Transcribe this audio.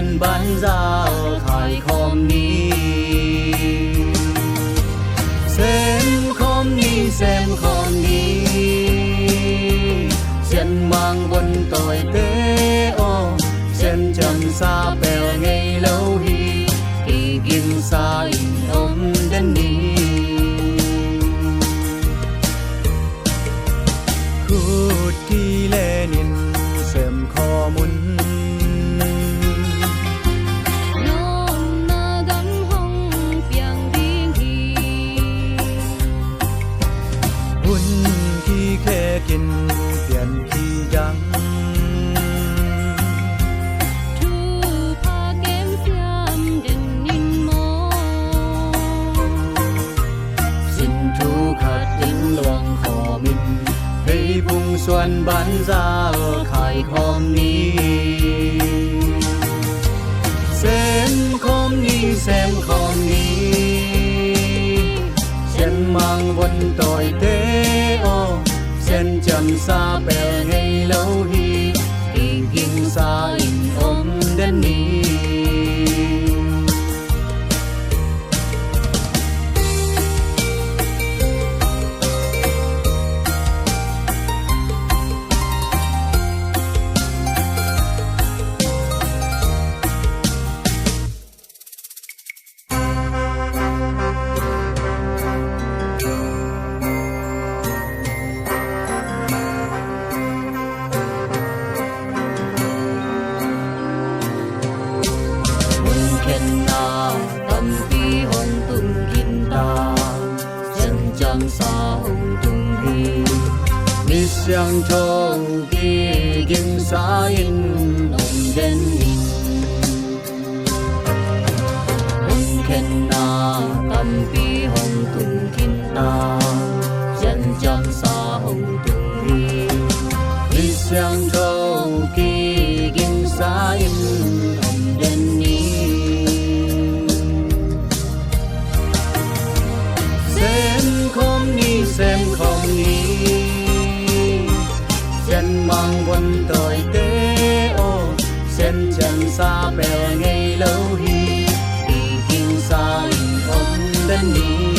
วนบ้านเจ้าขายคอมนี้เส้นคอมนี้เส้นคอมนี้เส้นมังบนต่อยเตโอเส้นจำซาเปลไงเล่าฮีอีกินซาอินอมเดนนี้คูดที่เลนินเสริมข้อมุนกินเปลี่ยนที่ยังทุพาเกมเสียมเด่นนินโมสินทุขัดดินหลวงขอมินให้พุงส่วนบ้านเจ้าขายคอมนี้เส้นคอมนี้เส้นคอมนี้เส้นมังบนต่อยเตโอเส้นจำซาเปลให้เล่าฮีอีกินซาอินอมเดนนี้相抽的金沙印龙人印，红天那淡比红tun金那，人将沙红tun地，一相抽的金沙印龙人印，sem không ni sem không ni chân mang quân tội tế ô sen chân xa bèo ngay lâu hi đi kinh xa in ôm đến đi